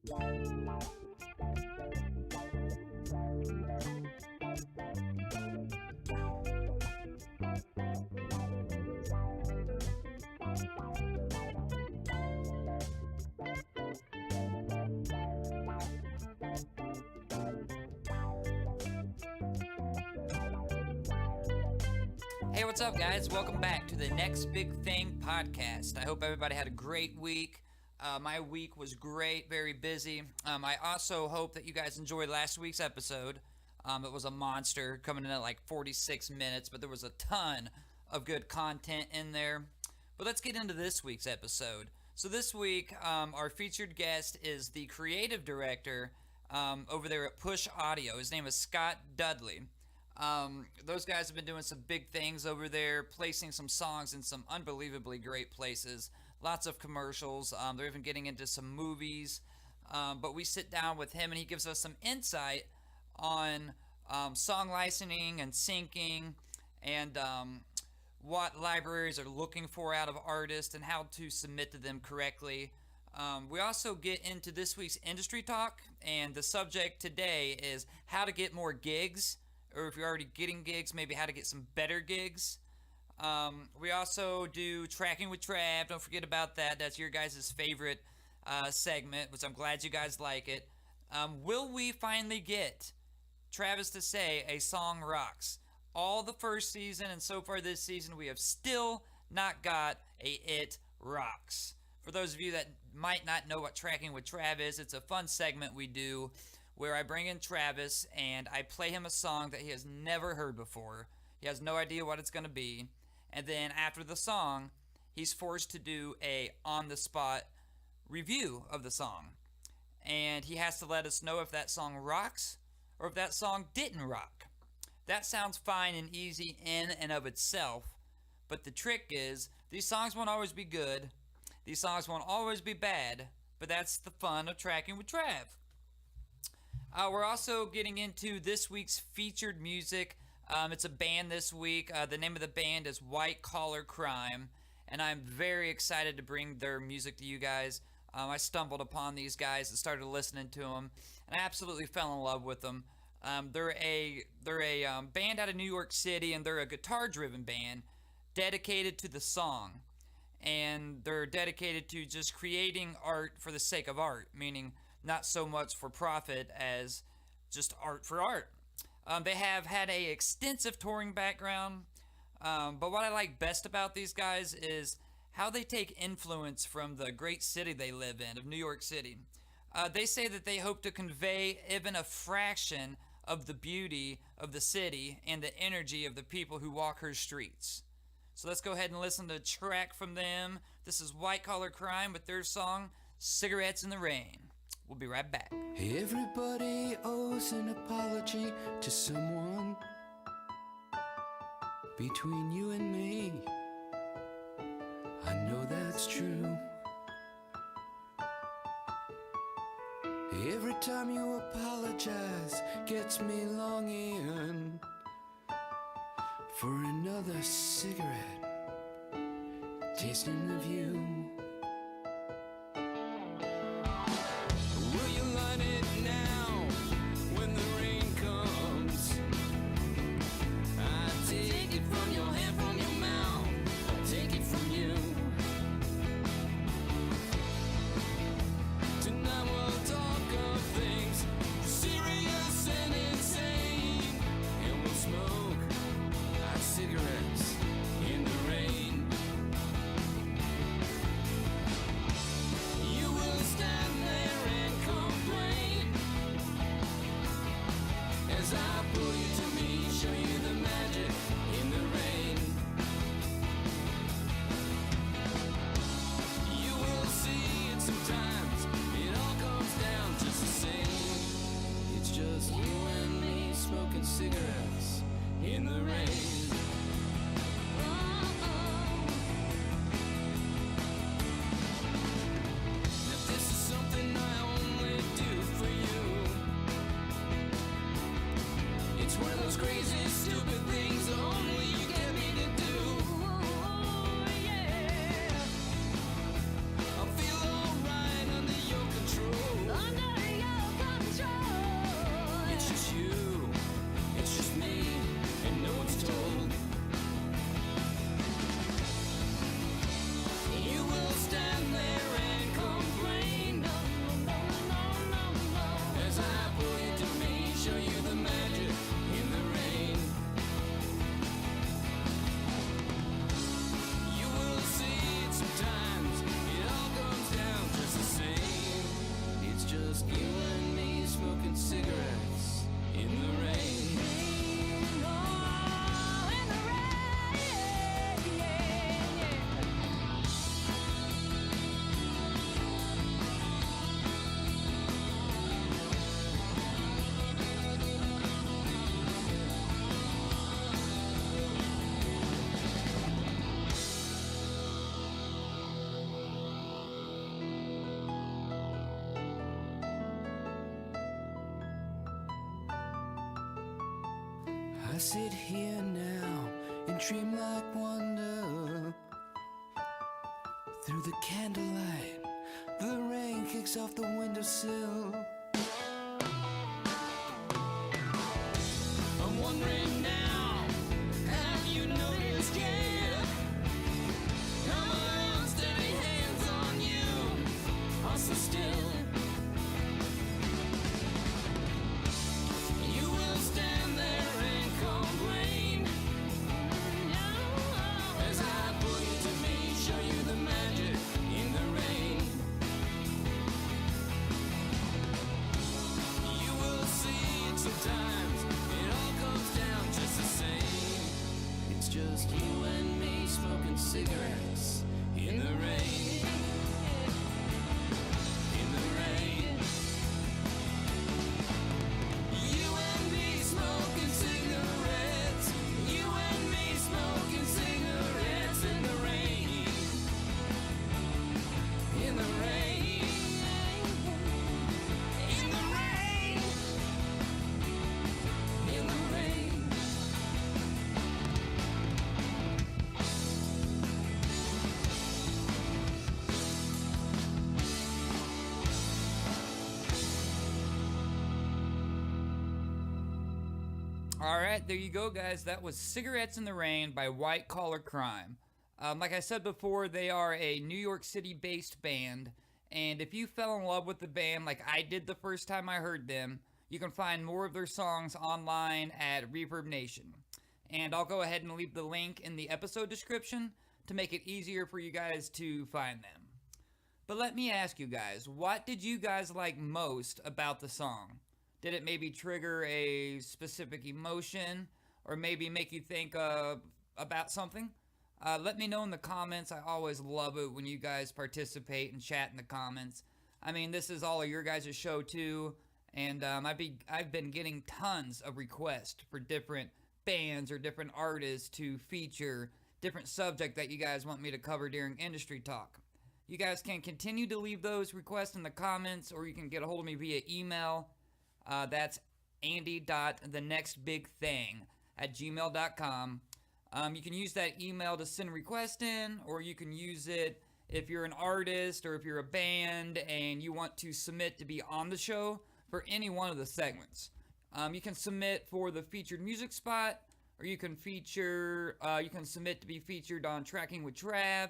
Hey, what's up, guys? Welcome back to the Next Big Thing podcast. I hope everybody had a great week. My week was great, very busy. I also hope that you guys enjoyed last week's episode. It was a monster, coming in at like 46 minutes, but there was a ton of good content in there. But let's get into this week's episode. So this week, our featured guest is the creative director over there at Push.Audio. His name is Scott Dudley. Those guys have been doing some big things over there, placing some songs in some unbelievably great places. Lots of commercials. They're even getting into some movies. But we sit down with him and he gives us some insight on song licensing and syncing and what libraries are looking for out of artists and how to submit to them correctly. We also get into this week's industry talk, and the subject today is how to get more gigs. Or if you're already getting gigs, maybe how to get some better gigs. We also do Trackin With Trav. Don't forget about that. That's your guys' favorite segment, which I'm glad you guys like it. Will we finally get Travis to say a song rocks? All the first season and so far this season, we have still not got a It Rocks. For those of you that might not know what Trackin With Trav is, it's a fun segment we do where I bring in Travis and I play him a song that he has never heard before. He has no idea what it's going to be. And then after the song, he's forced to do a on-the-spot review of the song. And he has to let us know if that song rocks or if that song didn't rock. That sounds fine and easy in and of itself. But the trick is, these songs won't always be good. These songs won't always be bad. But that's the fun of Trackin With Trav. We're also getting into this week's featured music. It's a band this week. The name of the band is White Collar Crime, and I'm very excited to bring their music to you guys. I stumbled upon these guys and started listening to them, and I absolutely fell in love with them. They're a band out of New York City, and they're a guitar-driven band dedicated to the song, and they're dedicated to just creating art for the sake of art, meaning not so much for profit as just art for art. They have had an extensive touring background, but what I like best about these guys is how they take influence from the great city they live in, of New York City. They say that they hope to convey even a fraction of the beauty of the city and the energy of the people who walk her streets. So let's go ahead and listen to a track from them. This is White Collar Crime with their song, Cigarettes in the Rain. We'll be right back. Hey, everybody owes an apology to someone between you and me. I know that's true. Hey, every time you apologize gets me longing for another cigarette, tasting of you. Cigarettes in the rain. just you and me smoking cigarettes in the rain. I sit here now in dreamlike wonder. Through the candlelight, the rain kicks off the windowsill. I'm wondering now, have you noticed yet? How my unsteady hands on you are so still. You will stand there and complain as I pull you to me, show you the magic in the rain. You will see it sometimes, it all comes down just the same. It's just you and me smoking cigarettes in the rain. In the rain. You and me smoking cigarettes. You and me smoking cigarettes in the rain. In the rain. In the rain. In the rain. All right, there you go, guys. That was Cigarettes in the Rain by White Collar Crime. Like I said before, they are a New York City-based band, and if you fell in love with the band like I did the first time I heard them, you can find more of their songs online at Reverb Nation. And I'll go ahead and leave the link in the episode description to make it easier for you guys to find them. But let me ask you guys, what did you guys like most about the song? Did it maybe trigger a specific emotion, or maybe make you think about something? Let me know in the comments. I always love it when you guys participate and chat in the comments. I mean, this is all of your guys' show too, and I've been getting tons of requests for different bands or different artists to feature different subject that you guys want me to cover during industry talk. You guys can continue to leave those requests in the comments, or you can get a hold of me via email. That's andy.thenextbigthing@gmail.com. You can use that email to send requests in, or you can use it if you're an artist or if you're a band and you want to submit to be on the show for any one of the segments. You can submit for the featured music spot, or you can submit to be featured on Trackin With Trav,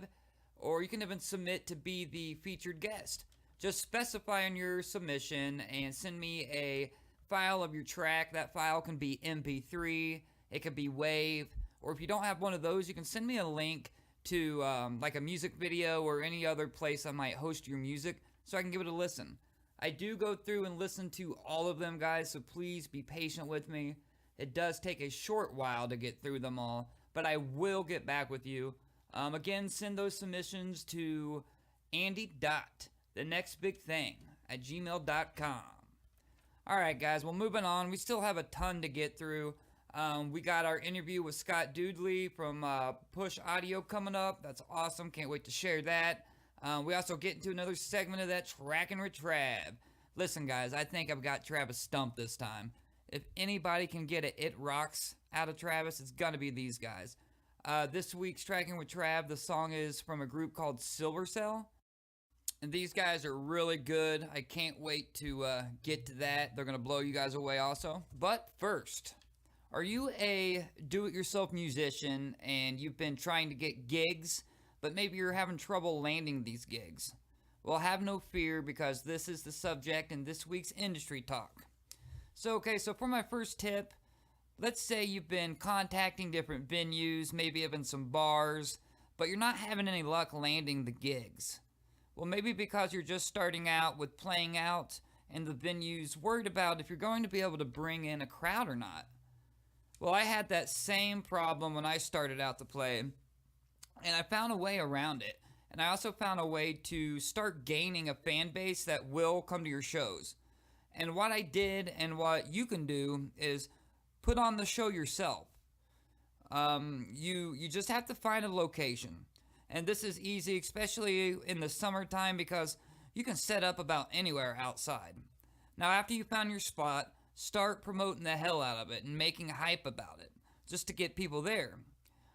or you can even submit to be the featured guest. Just specify in your submission and send me a file of your track. That file can be MP3, it could be WAV, or if you don't have one of those, you can send me a link to like a music video or any other place I might host your music so I can give it a listen. I do go through and listen to all of them, guys, so please be patient with me. It does take a short while to get through them all, but I will get back with you. Again, send those submissions to andy.thenextbigthing@gmail.com. Alright, guys, well, moving on. We still have a ton to get through. We got our interview with Scott Dudley from Push.Audio coming up. That's awesome. Can't wait to share that. We also get into another segment of that Trackin With Trav. Listen, guys, I think I've got Travis stumped this time. If anybody can get a It Rocks out of Travis, it's gonna be these guys. This week's Trackin With Trav, the song is from a group called Silversel. And these guys are really good. I can't wait to get to that. They're going to blow you guys away also. But first, are you a do-it-yourself musician and you've been trying to get gigs, but maybe you're having trouble landing these gigs? Well, have no fear, because this is the subject in this week's industry talk. So for my first tip, let's say you've been contacting different venues, maybe even some bars, but you're not having any luck landing the gigs. Well, maybe because you're just starting out with playing out and the venue's worried about if you're going to be able to bring in a crowd or not. Well, I had that same problem when I started out to play, and I found a way around it. And I also found a way to start gaining a fan base that will come to your shows. And what I did and what you can do is put on the show yourself. You just have to find a location. And this is easy, especially in the summertime, because you can set up about anywhere outside. Now, after you found your spot, start promoting the hell out of it and making hype about it, just to get people there.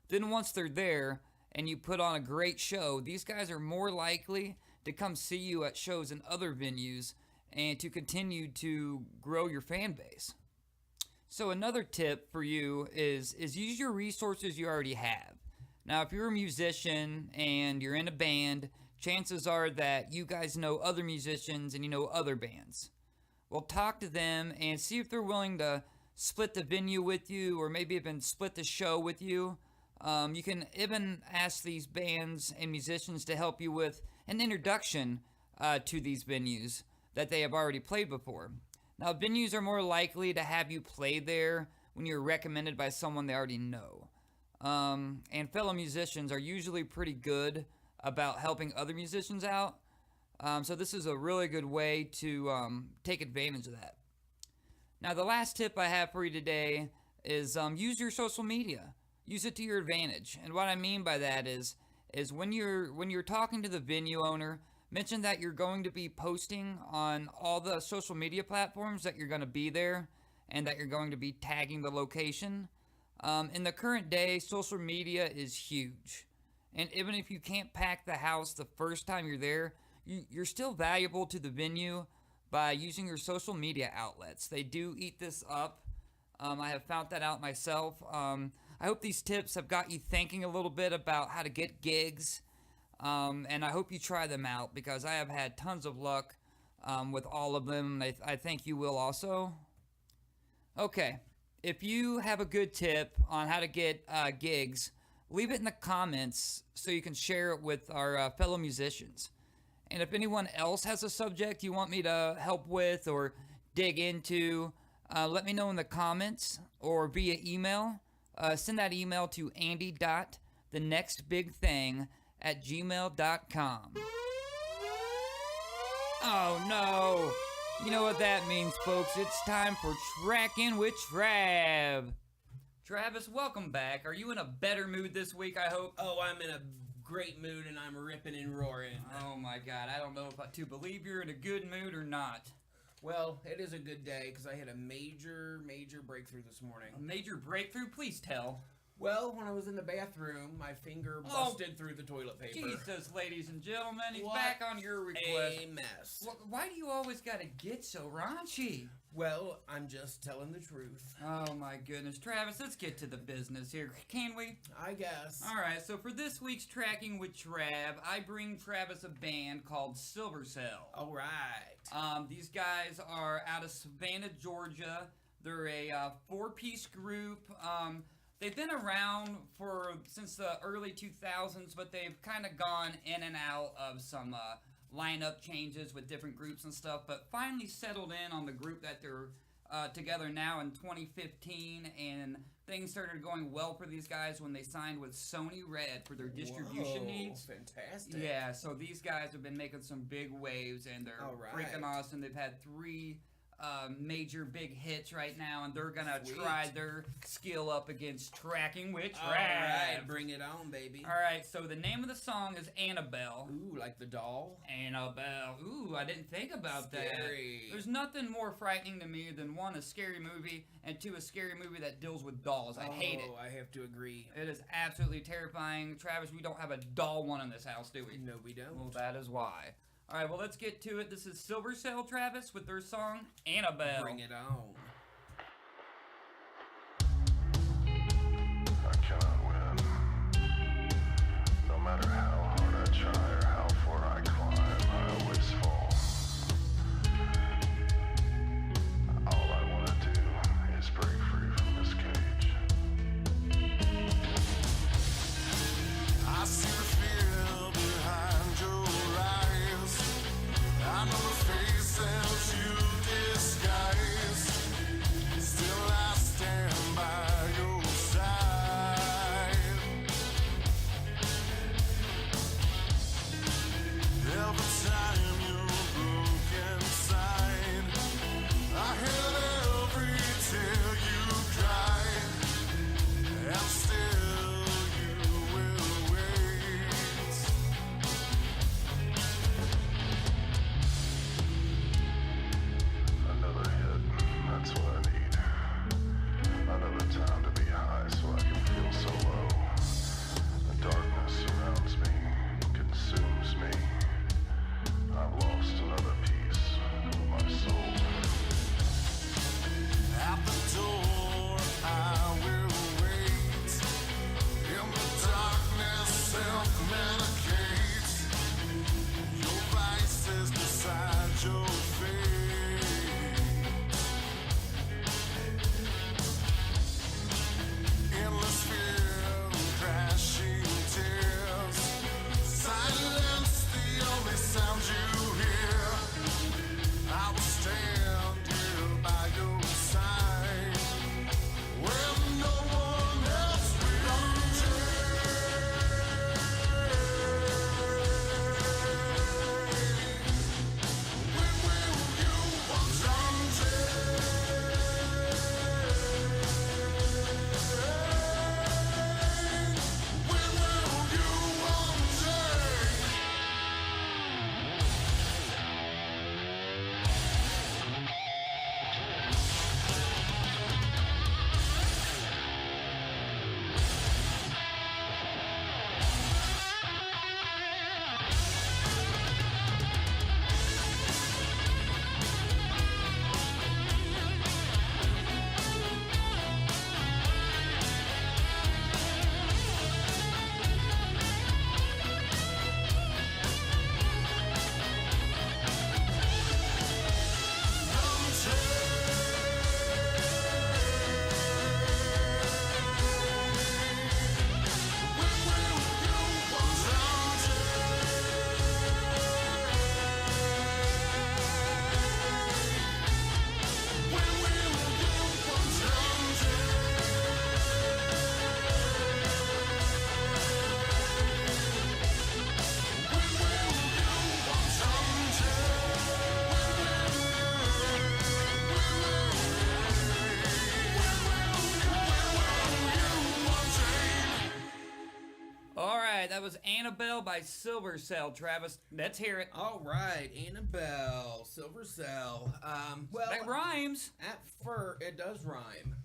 Then once they're there, and you put on a great show, these guys are more likely to come see you at shows in other venues and to continue to grow your fan base. So another tip for you is use your resources you already have. Now, if you're a musician and you're in a band, chances are that you guys know other musicians and you know other bands. Well, talk to them and see if they're willing to split the venue with you, or maybe even split the show with you. You can even ask these bands and musicians to help you with an introduction to these venues that they have already played before. Now, venues are more likely to have you play there when you're recommended by someone they already know. And fellow musicians are usually pretty good about helping other musicians out. So this is a really good way to take advantage of that. Now, the last tip I have for you today is use your social media. Use it to your advantage. And what I mean by that is when you're talking to the venue owner, mention that you're going to be posting on all the social media platforms that you're going to be there, and that you're going to be tagging the location. In the current day, social media is huge. And even if you can't pack the house the first time you're there, you're still valuable to the venue by using your social media outlets. They do eat this up. I have found that out myself. I hope these tips have got you thinking a little bit about how to get gigs, and I hope you try them out, because I have had tons of luck with all of them. I think you will also. Okay, if you have a good tip on how to get gigs, leave it in the comments so you can share it with our fellow musicians. And if anyone else has a subject you want me to help with or dig into, let me know in the comments or via email. Send that email to andy.thenextbigthing@gmail.com. Oh no! You know what that means, folks. It's time for Trackin with Trav. Travis, welcome back. Are you in a better mood this week, I hope? Oh, I'm in a great mood and I'm ripping and roaring. Oh my god, I don't know if to believe you're in a good mood or not. Well, it is a good day because I had a major breakthrough this morning. A major breakthrough? Please tell. Well, when I was in the bathroom, my finger busted through the toilet paper. Jesus, ladies and gentlemen, he's back on your request. A mess. Why do you always gotta get so raunchy? Well, I'm just telling the truth. Oh my goodness. Travis, let's get to the business here, can we? I guess. Alright, so for this week's Tracking with Trav, I bring Travis a band called Silversel. Alright. These guys are out of Savannah, Georgia. They're a four-piece group. They've been around since the early 2000s, but they've kind of gone in and out of some lineup changes with different groups and stuff, but finally settled in on the group that they're together now in 2015, and things started going well for these guys when they signed with Sony Red for their distribution needs. Fantastic. Yeah, so these guys have been making some big waves, and they're freaking awesome. They've had 3 major big hits right now, and they're gonna try their skill up against Tracking with Trav. Alright, bring it on, baby. Alright, so the name of the song is Annabelle. Ooh, like the doll? Annabelle. Ooh, I didn't think about Scary. that. There's nothing more frightening to me than 1, a scary movie, and 2, a scary movie that deals with dolls. I hate it. Oh, I have to agree. It is absolutely terrifying. Travis, we don't have a doll one in this house, do we? No, we don't. Well, that is why. Alright, well, let's get to it. This is Silversel, Travis, with their song, Annabelle. Bring it on. I cannot win. No matter how hard I try or how far I climb, I always fall. All I want to do is break free from this cage. I see the fear behind your eyes. I know the face tells you was Annabelle by Silversel, Travis. Let's hear it. All right, Annabelle, Silversel. Well, That rhymes. at first, it does rhyme.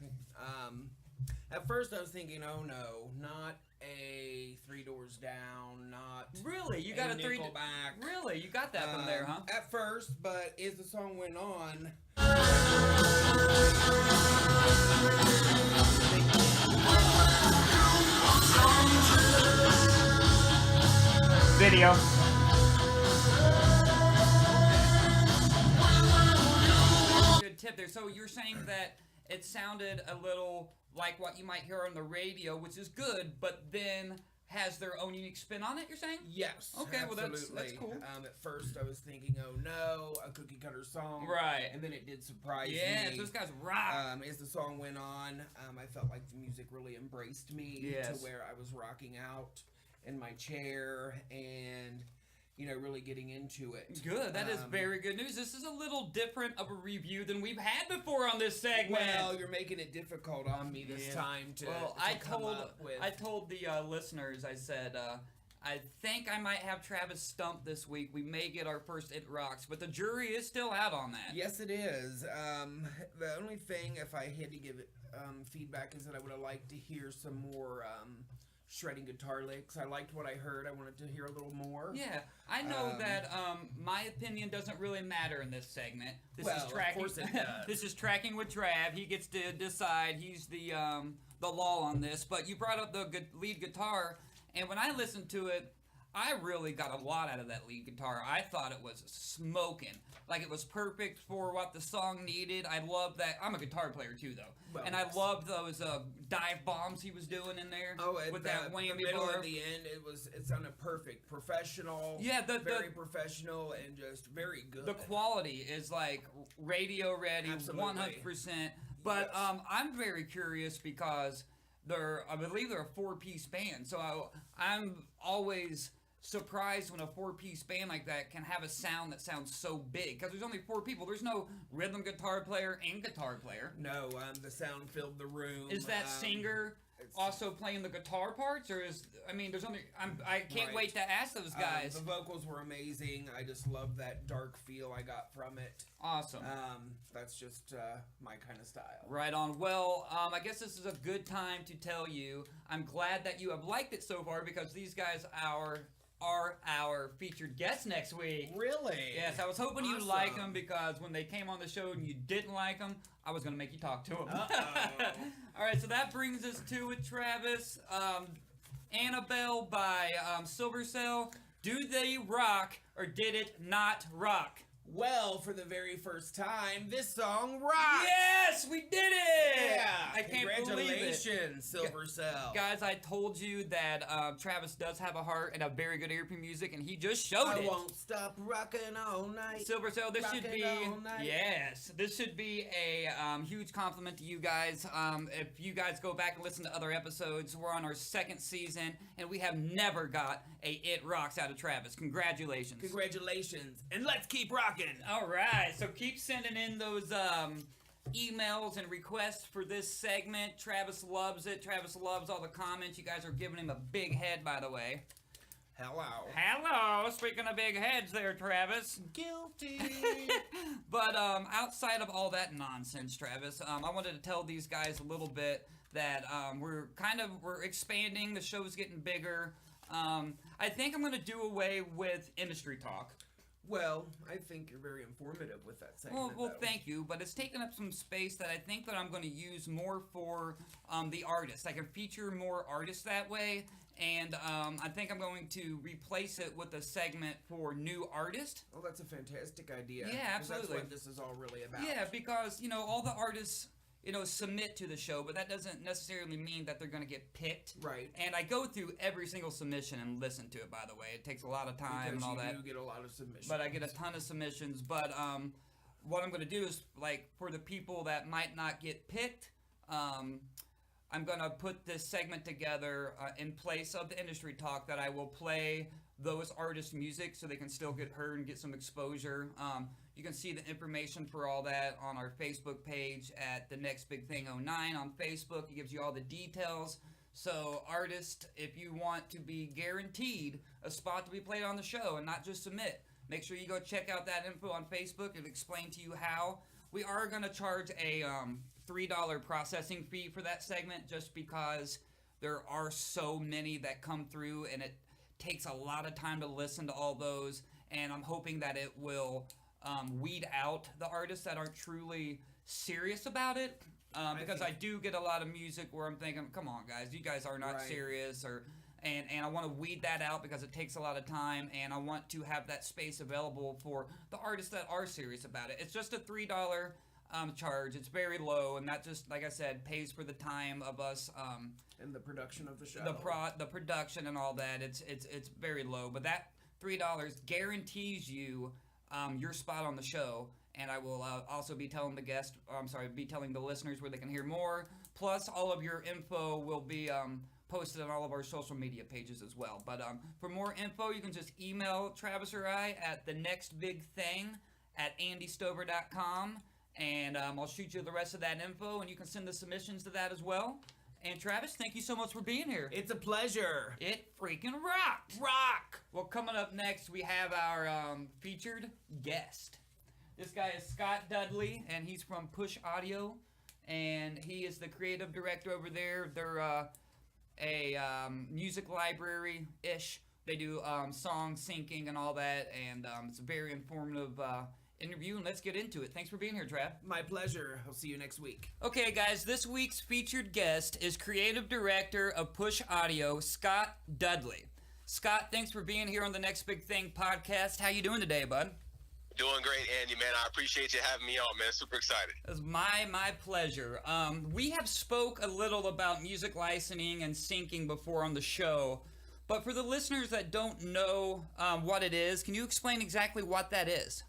At first, I was thinking, oh no, not a Three Doors Down, not Really? You got a three... Nickelback. Really? You got that from there, huh? At first, but as the song went on, Video. Good tip there. So you're saying that it sounded a little like what you might hear on the radio, which is good, but then has their own unique spin on it, you're saying? yes. Okay, well, that's absolutely. cool. At first, I was thinking, oh no, a cookie cutter song. Right. And then it did surprise Yeah, me. so this guy's rock. As the song went on, I felt like the music really embraced me Yes. to where I was rocking out in my chair and, really getting into it. Good. That is very good news. This is a little different of a review than we've had before on this segment. Well, you're making it difficult on me this time to, Well, to come up with. I told the listeners, I said, I think I might have Travis stumped this week. We may get our first It Rocks, but the jury is still out on that. Yes, it is. The only thing, if I had to give it feedback, is that I would have liked to hear some more shredding guitar licks. I liked what I heard. I wanted to hear a little more. Yeah, I know that my opinion doesn't really matter in this segment. This Well, is of tracking. course it does. This is Tracking with Trav. He gets to decide. He's the law on this. But you brought up the lead guitar, and when I listened to it, I really got a lot out of that lead guitar. I thought it was smoking. Like, it was perfect for what the song needed. I love that. I'm a guitar player, too, though. Well, and yes. I loved those dive bombs he was doing in there. Oh, and with that the whammy middle bar. at the end, it sounded perfect. Professional. Yeah, very professional and just very good. The quality is like radio ready, Absolutely. 100%. But Yes. I'm very curious because I believe they're a 4-piece band. So I'm always surprised when a 4-piece band like that can have a sound that sounds so big, because there's only 4 people. There's no rhythm guitar player and guitar player. No, the sound filled the room. Is that singer also playing the guitar parts, or there's only I can't Right. wait to ask those guys. The vocals were amazing. I just love that dark feel I got from it. Awesome. That's just my kind of style. Right on. Well, I guess this is a good time to tell you I'm glad that you have liked it so far, because these guys are our featured guests next week. Really? Yes, I was hoping you'd Awesome. like them, because when they came on the show and you didn't like them, I was going to make you talk to them. Uh-oh. All right, so that brings us to it, Travis. Annabelle by Silversel. Do they rock, or did it not rock? Well, for the very first time, this song rocks! Yes, we did it! Yeah! I can't believe it. Congratulations, Silversel. Guys, I told you that Travis does have a heart and a very good ear for music, and he just showed I it. won't stop rocking all night. Silversel, this should be Rockin' all night. yes, this should be a huge compliment to you guys. If you guys go back and listen to other episodes, we're on our 2nd season, and we have never got a It Rocks out of Travis. Congratulations. Congratulations, and let's keep rocking. All right, so keep sending in those emails and requests for this segment. Travis loves it. Travis loves all the comments. You guys are giving him a big head, by the way. Hello. Hello, speaking of big heads there, Travis. Guilty. But outside of all that nonsense, Travis, I wanted to tell these guys a little bit that we're expanding. The show's getting bigger. I think I'm going to do away with industry talk. Well, I think you're very informative with that segment. Well, though. thank you, but it's taken up some space that I think that I'm going to use more for the artists. I can feature more artists that way, and I think I'm going to replace it with a segment for new artists. Oh, that's a fantastic idea. Yeah, 'cause absolutely. That's what this is all really about. Yeah, because, all the artists, submit to the show, but that doesn't necessarily mean that they're going to get picked. Right. And I go through every single submission and listen to it, by the way. It takes a lot of time Because and all you that. do get a lot of submissions. But I get a ton of submissions. But what I'm going to do is, like, for the people that might not get picked, I'm going to put this segment together in place of the industry talk, that I will play those artists' music so they can still get heard and get some exposure. You can see the information for all that on our Facebook page at The Next Big Thing 09 on Facebook. It gives you all the details. So, artists, if you want to be guaranteed a spot to be played on the show and not just submit, make sure you go check out that info on Facebook and explain to you how. We are going to charge a $3 processing fee for that segment just because there are so many that come through and it takes a lot of time to listen to all those. And I'm hoping that it will weed out the artists that aren't truly serious about it. Because I do get a lot of music where I'm thinking, come on, guys, you guys are not serious, and I want to weed that out because it takes a lot of time, and I want to have that space available for the artists that are serious about it. It's just a $3 charge. It's very low, and that just, like I said, pays for the time of us. And the production of the show. The production and all that. It's very low, but that $3 guarantees you your spot on the show. And I will also be telling the listeners where they can hear more. Plus, all of your info will be posted on all of our social media pages as well. But for more info, you can just email Travis or I at thenextbigthing@andystover.com. And I'll shoot you the rest of that info, and you can send the submissions to that as well. And Travis, thank you so much for being here. It's a pleasure. It freaking rocked. Rock! Well, coming up next, we have our featured guest. This guy is Scott Dudley, and he's from Push Audio, and he is the creative director over there. They're a music library-ish. They do song syncing and all that, and it's a very informative interview, and let's get into it. Thanks for being here, Trav. My pleasure. I'll see you next week. Okay, guys, this week's featured guest is creative director of Push Audio, Scott Dudley. Scott, thanks for being here on the Next Big Thing podcast. How you doing today, bud? Doing great, Andy, man. I appreciate you having me on, man. Super excited. It's my pleasure. We have spoke a little about music licensing and syncing before on the show, but for the listeners that don't know what it is, can you explain exactly what that is?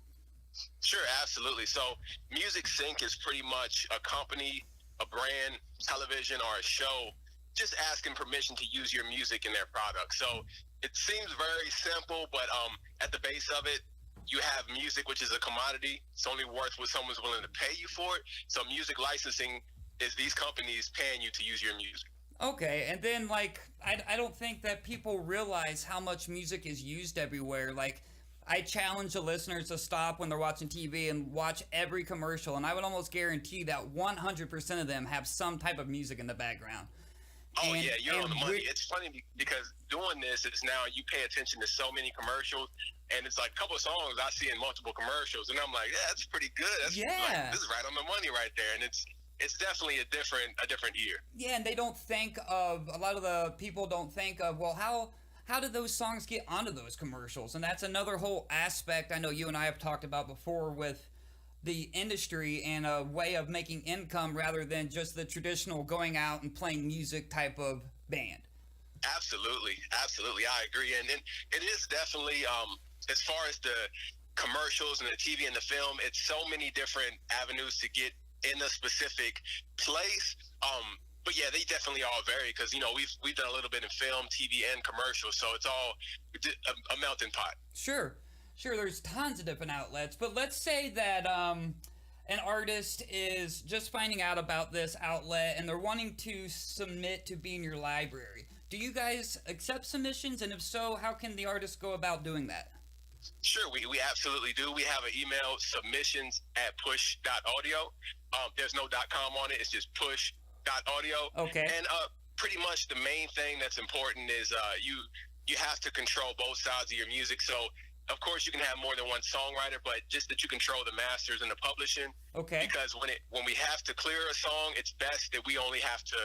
Sure, absolutely. So music sync is pretty much a company, a brand, television, or a show just asking permission to use your music in their product. So it seems very simple, but at the base of it, you have music, which is a commodity. It's only worth what someone's willing to pay you for it. So music licensing is these companies paying you to use your music. Okay, and then, like, I don't think that people realize how much music is used everywhere. Like, I challenge the listeners to stop when they're watching TV and watch every commercial, and I would almost guarantee that 100% of them have some type of music in the background. Oh, yeah, you're on the money. It's funny because doing this is now you pay attention to so many commercials, and it's like a couple of songs I see in multiple commercials, and I'm like, yeah, that's pretty good. That's like, this is right on the money right there, and it's definitely a different ear. Yeah, and they don't think of, a lot of the people don't think of, well, how did those songs get onto those commercials? And that's another whole aspect I know you and I have talked about before with the industry and a way of making income rather than just the traditional going out and playing music type of band. Absolutely, I agree, and it is definitely as far as the commercials and the TV and the film, it's so many different avenues to get in a specific place. But yeah, they definitely all vary because we've done a little bit in film, TV, and commercials, so it's all a melting pot. Sure. There's tons of different outlets, but let's say that an artist is just finding out about this outlet and they're wanting to submit to be in your library. Do you guys accept submissions? And if so, how can the artist go about doing that? Sure, we absolutely do. We have an email, submissions@push.audio. There's no .com on it. It's just push.audio. Okay. And pretty much the main thing that's important is you have to control both sides of your music. So, of course, you can have more than one songwriter, but just that you control the masters and the publishing. Okay. Because when we have to clear a song, it's best that we only have to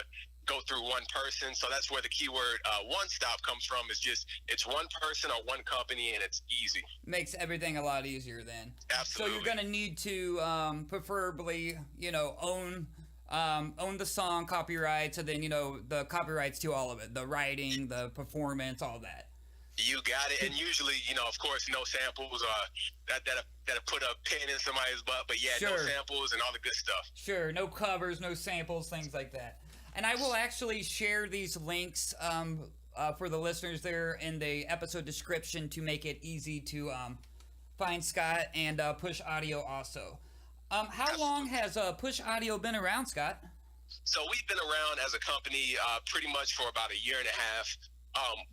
go through one person. So that's where the keyword one stop comes from. Is just it's one person or one company, and it's easy. Makes everything a lot easier then. Absolutely. So you're going to need to preferably, own the song copyrights, and then, the copyrights to all of it, the writing, the performance, all that. You got it. And usually, of course, no samples that put a pin in somebody's butt, but yeah, Sure. No samples and all the good stuff. Sure, no covers, no samples, things like that. And I will actually share these links for the listeners there in the episode description to make it easy to find Scott and Push Audio also. How long has Push Audio been around, Scott? So we've been around as a company pretty much for about a year and a half.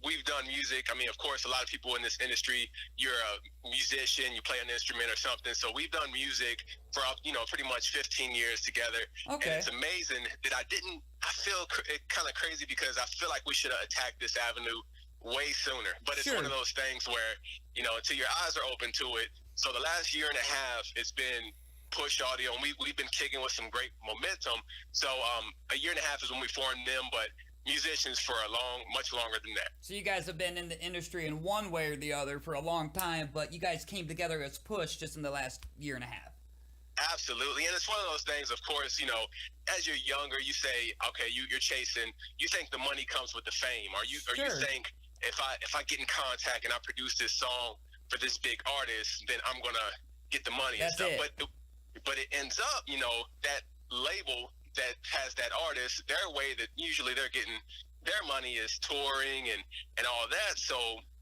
We've done music. I mean, of course, a lot of people in this industry, you're a musician, you play an instrument or something. So we've done music for, pretty much 15 years together. Okay. And it's amazing that I feel kind of crazy because I feel like we should have attacked this avenue way sooner. But it's one of those things where, until your eyes are open to it. So the last year and a half, it's been Push.Audio, and we've been kicking with some great momentum. So a year and a half is when we formed them, but musicians for much longer than that. So you guys have been in the industry in one way or the other for a long time, but you guys came together as Push just in the last year and a half. Absolutely. And it's one of those things, of course, as you're younger, you say, okay, you're chasing, you think the money comes with the fame, or you think if I get in contact and I produce this song for this big artist, then I'm going to get the money. That's and stuff. it. But it ends up, that label that has that artist, their way that usually they're getting their money is touring and all that. So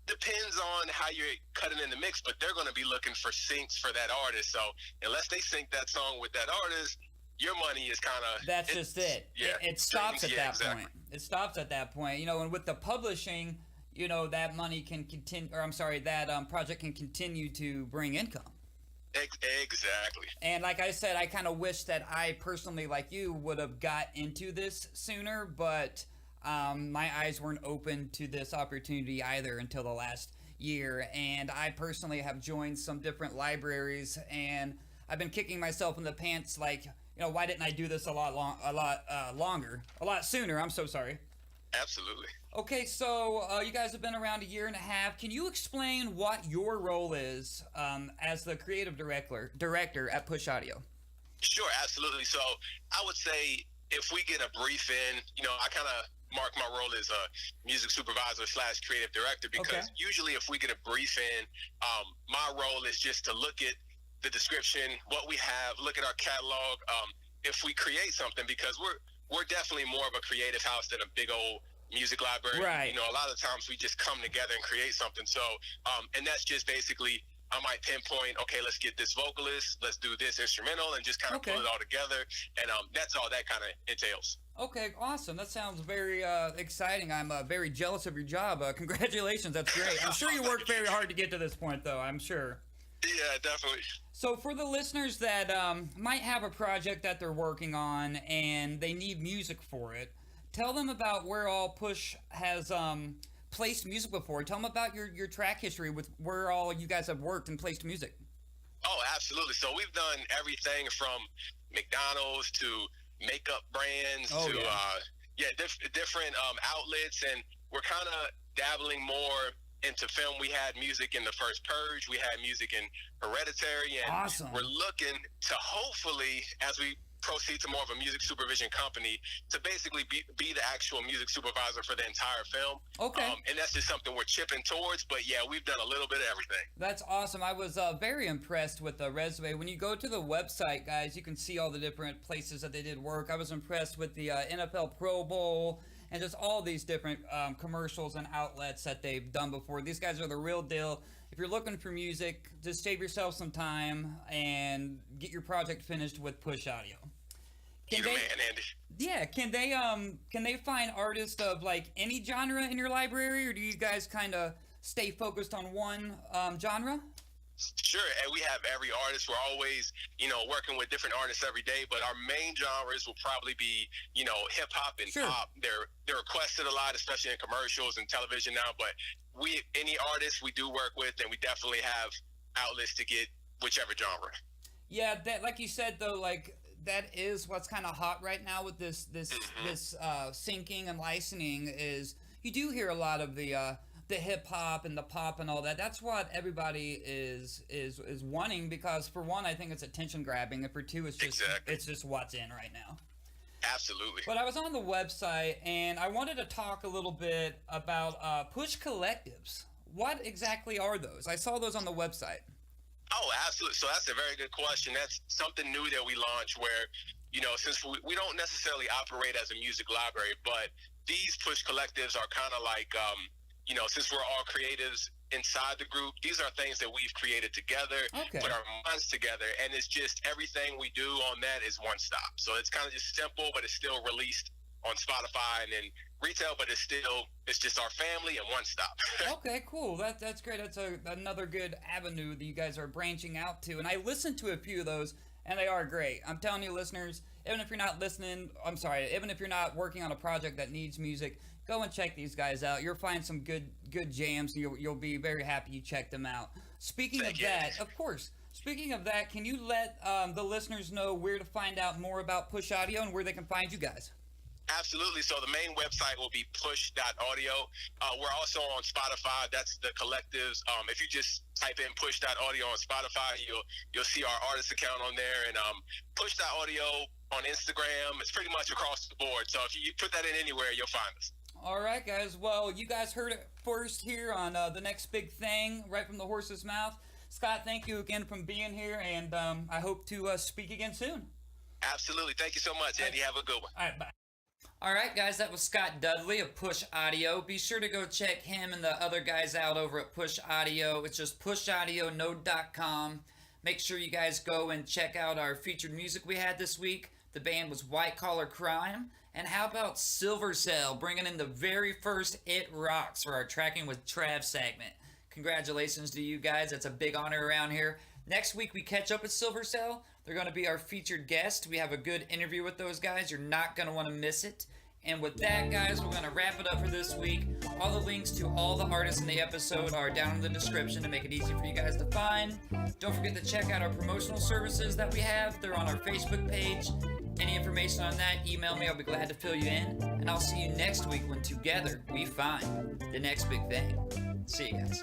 depends on how you're cutting in the mix, but they're going to be looking for syncs for that artist. So unless they sync that song with that artist, your money is kind of... That's just it. Yeah. It stops at that exactly. point. It stops at that point. And with the publishing, that money can continue, that project can continue to bring income. Exactly. And like I said, I kind of wish that I personally, like you, would have got into this sooner, but my eyes weren't open to this opportunity either until the last year. And I personally have joined some different libraries, and I've been kicking myself in the pants, like, why didn't I do this a lot sooner? I'm so sorry. Absolutely. Okay, so you guys have been around a year and a half. Can you explain what your role is as the creative director at Push.Audio? Sure, absolutely. So I would say if we get a brief in, I kind of mark my role as a music supervisor / creative director, because usually if we get a brief in, my role is just to look at the description, what we have, look at our catalog, if we create something, because we're definitely more of a creative house than a big old music library. Right. A lot of times we just come together and create something. So, and that's just basically, I might pinpoint, okay, let's get this vocalist, let's do this instrumental, and just kind of pull it all together. And that's all that kind of entails. Okay, awesome. That sounds very exciting. I'm very jealous of your job. Congratulations. That's great. I'm sure you worked very hard to get to this point, though. I'm sure. Yeah, definitely. So for the listeners that might have a project that they're working on and they need music for it, tell them about where all Push has placed music before. Tell them about your track history with where all you guys have worked and placed music. Oh, absolutely. So we've done everything from McDonald's to makeup brands to different outlets, and we're kind of dabbling more into film. We had music in the first Purge, we had music in Hereditary, and awesome. We're looking to hopefully, as we proceed to more of a music supervision company, to basically be the actual music supervisor for the entire film. Okay. And that's just something we're chipping towards, but yeah, we've done a little bit of everything. That's awesome. I was very impressed with the resume. When you go to the website, guys, you can see all the different places that they did work. I was impressed with the NFL Pro Bowl and just all these different commercials and outlets that they've done before. These guys are the real deal. If you're looking for music, just save yourself some time and get your project finished with Push.Audio. You're the man, Andy. Yeah, can they find artists of like any genre in your library, or do you guys kind of stay focused on one genre? Sure, and we have every artist. We're always, working with different artists every day, but our main genres will probably be, hip hop and pop. They're requested a lot, especially in commercials and television now, but any artist we do work with, and we definitely have outlets to get whichever genre. Yeah, that, like you said though, like that is what's kind of hot right now with this syncing and licensing, is you do hear a lot of the hip hop and the pop and all that. That's what everybody is wanting, because for one, I think it's attention grabbing, and for two, it's just what's in right now. Absolutely. But I was on the website and I wanted to talk a little bit about Push collectives. What exactly are those? I saw those on the website. Oh, absolutely. So that's a very good question. That's something new that we launched where, since we don't necessarily operate as a music library, but these Push collectives are kind of like, since we're all creatives inside the group. These are things that we've created together, put our minds together, and it's just everything we do on that is one stop. So it's kind of just simple, but it's still released on Spotify and then retail, but it's just our family and one stop. Okay, cool. That's great. That's another good avenue that you guys are branching out to. And I listened to a few of those, and they are great. I'm telling you, listeners, even if you're not even if you're not working on a project that needs music, go and check these guys out. You'll find some good jams. You'll be very happy you checked them out. Speaking of that, can you let the listeners know where to find out more about Push Audio and where they can find you guys? Absolutely. So the main website will be Push.Audio. We're also on Spotify. That's the collectives. If you just type in Push.Audio on Spotify, you'll see our artist account on there. And Push.Audio on Instagram. It's pretty much across the board. So if you put that in anywhere, you'll find us. All right, guys. Well, you guys heard it first here on The Next Big Thing, right from the horse's mouth. Scott, thank you again for being here, and I hope to speak again soon. Absolutely. Thank you so much, Andy. Have a good one. All right, bye. All right, guys, that was Scott Dudley of Push Audio. Be sure to go check him and the other guys out over at Push Audio. It's just pushaudionode.com. Make sure you guys go and check out our featured music we had this week. The band was White Collar Crime. And how about Silversel bringing in the very first It Rocks for our Trackin With Trav segment. Congratulations to you guys. That's a big honor around here. Next week, we catch up with Silversel. They're going to be our featured guest. We have a good interview with those guys. You're not going to want to miss it. And with that, guys, we're going to wrap it up for this week. All the links to all the artists in the episode are down in the description to make it easy for you guys to find. Don't forget to check out our promotional services that we have. They're on our Facebook page. Any information on that, email me. I'll be glad to fill you in. And I'll see you next week when together we find the next big thing. See you guys.